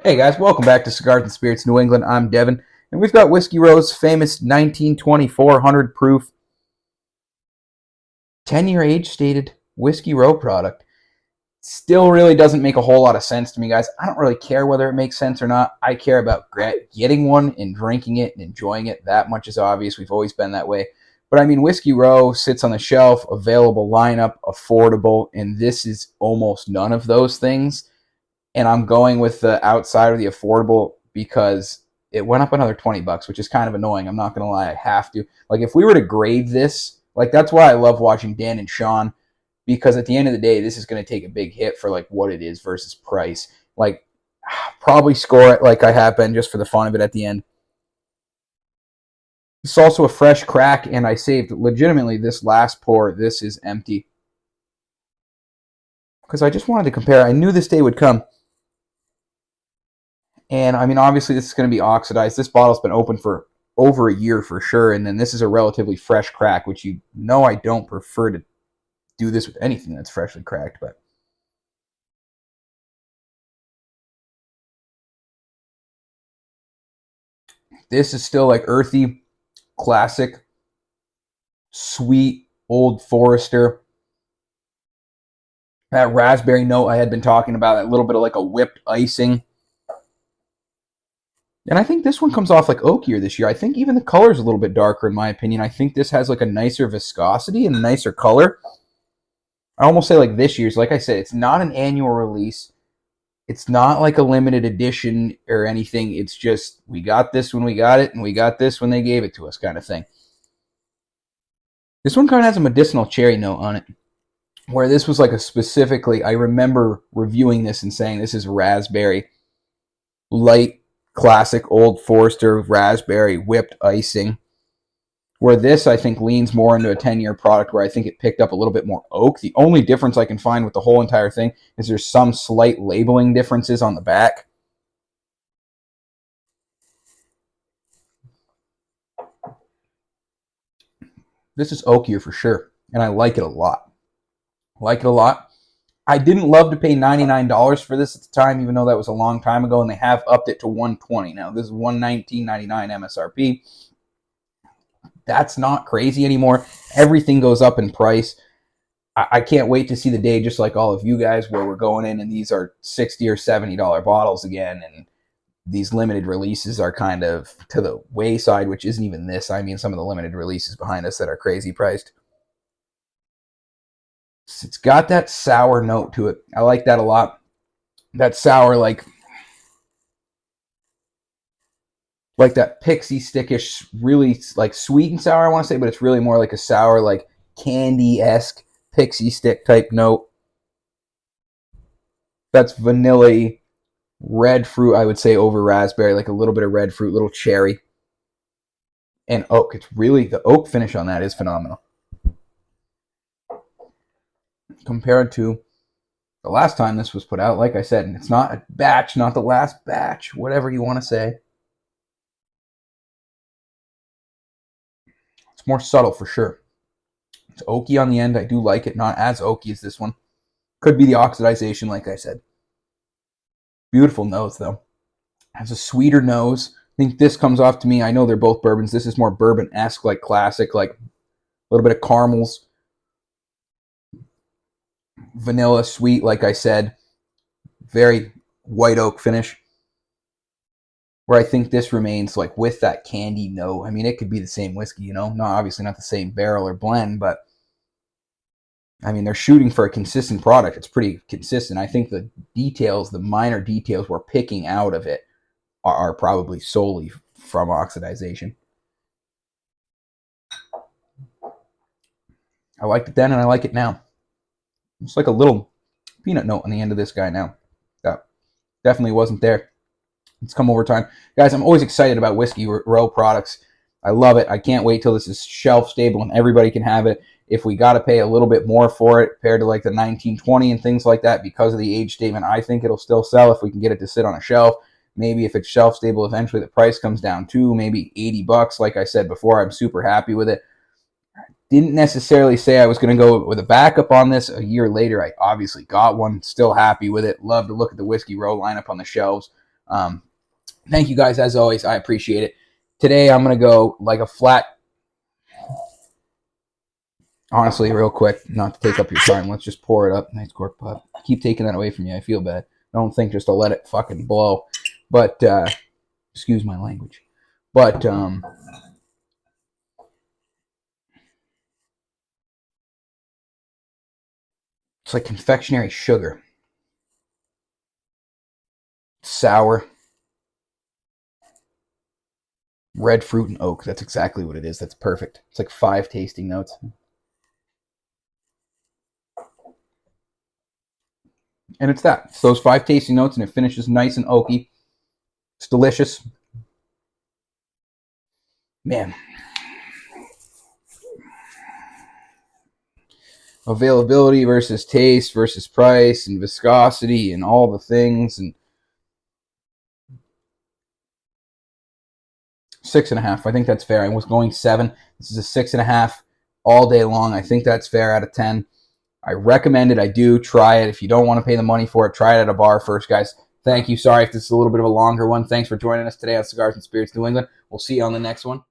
Hey guys, welcome back to Cigars and Spirits New England. I'm Devin, and we've got Whiskey Row's famous 1924 100 proof, 10-year age stated Whiskey Row product. Still really doesn't make a whole lot of sense to me, guys. I don't really care whether it makes sense or not. I care about getting one and drinking it and enjoying it. That much is obvious. We've always been that way. But I mean, Whiskey Row sits on the shelf, available lineup, affordable, and this is almost none of those things. And I'm going with the outside of the affordable because it went up another $20, which is kind of annoying. I'm not going to lie. I have to. Like, if we were to grade this, like, that's why I love watching Dan and Sean, because at the end of the day, this is going to take a big hit for, like, what it is versus price. Like, probably score it like I have been just for the fun of it at the end. It's also a fresh crack, and I saved legitimately this last pour. This is empty. Because I just wanted to compare. I knew this day would come. And I mean, obviously, this is going to be oxidized. This bottle's been open for over a year for sure. And then this is a relatively fresh crack, which you know I don't prefer to do this with anything that's freshly cracked. But this is still like earthy, classic, sweet, Old Forester. That raspberry note I had been talking about, that little bit of like a whipped icing. And I think this one comes off like oakier this year. I think even the color is a little bit darker in my opinion. I think this has like a nicer viscosity and a nicer color. I almost say like this year's. Like I said, it's not an annual release. It's not like a limited edition or anything. It's just we got this when we got it and we got this when they gave it to us kind of thing. This one kind of has a medicinal cherry note on it. Where this was like a specifically, I remember reviewing this and saying this is raspberry. Light, classic Old Forester raspberry whipped icing. Where this, I think, leans more into a 10-year product where I think it picked up a little bit more oak. The only difference I can find with the whole entire thing is there's some slight labeling differences on the back. This is oakier for sure, and I like it a lot. I didn't love to pay $99 for this at the time, even though that was a long time ago, and they have upped it to $120 now. This is $119.99 MSRP. That's not crazy anymore. Everything goes up in price. I can't wait to see the day, just like all of you guys, where we're going in and these are $60 or $70 bottles again, and these limited releases are kind of to the wayside, which isn't even this. I mean, some of the limited releases behind us that are crazy priced. It's got that sour note to it. I like that a lot. That sour, like that pixie stickish, really like sweet and sour, I want to say, but it's really more like a sour, like candy-esque pixie stick type note. That's vanilla, red fruit, I would say, over raspberry, like a little bit of red fruit, little cherry, and oak. It's really, the oak finish on that is phenomenal. Compared to the last time this was put out, like I said, and it's not a batch, not the last batch, whatever you want to say. It's more subtle for sure. It's oaky on the end. I do like it. Not as oaky as this one. Could be the oxidization, like I said. Beautiful nose, though. Has a sweeter nose. I think this comes off to me. I know they're both bourbons. This is more bourbon-esque, like classic, like a little bit of caramels. Vanilla, sweet, like I said. Very white oak finish. Where I think this remains like with that candy note. I mean, it could be the same whiskey, you know? Obviously not the same barrel or blend, but I mean, they're shooting for a consistent product. It's pretty consistent. I think the details, the minor details we're picking out of it are probably solely from oxidization. I liked it then and I like it now. It's like a little peanut note on the end of this guy now. That definitely wasn't there. It's come over time. Guys, I'm always excited about Whiskey Row products. I love it. I can't wait till this is shelf stable and everybody can have it. If we got to pay a little bit more for it compared to like the 1920 and things like that because of the age statement, I think it'll still sell if we can get it to sit on a shelf. Maybe if it's shelf stable, eventually the price comes down to maybe $80. Like I said before, I'm super happy with it. Didn't necessarily say I was going to go with a backup on this a year later. I obviously got one. Still happy with it. Love to look at the Whiskey Row lineup on the shelves. Thank you guys, as always. I appreciate it. Today, I'm going to go like a flat... Honestly, real quick, not to take up your time, let's just pour it up. Nice cork pop. Keep taking that away from me. I feel bad. I don't think just to let it fucking blow. But, excuse my language. But, it's like confectionery sugar. Sour. Red fruit and oak. That's exactly what it is. That's perfect. It's like 5 tasting notes. And it's that. It's those 5 tasting notes, and it finishes nice and oaky. It's delicious. Man. Availability versus taste versus price and viscosity and all the things. And 6.5. I think that's fair. I was going 7. This is a 6.5 all day long. I think that's fair out of 10. I recommend it. I do. Try it. If you don't want to pay the money for it, try it at a bar first, guys. Thank you. Sorry if this is a little bit of a longer one. Thanks for joining us today on Cigars and Spirits New England. We'll see you on the next one.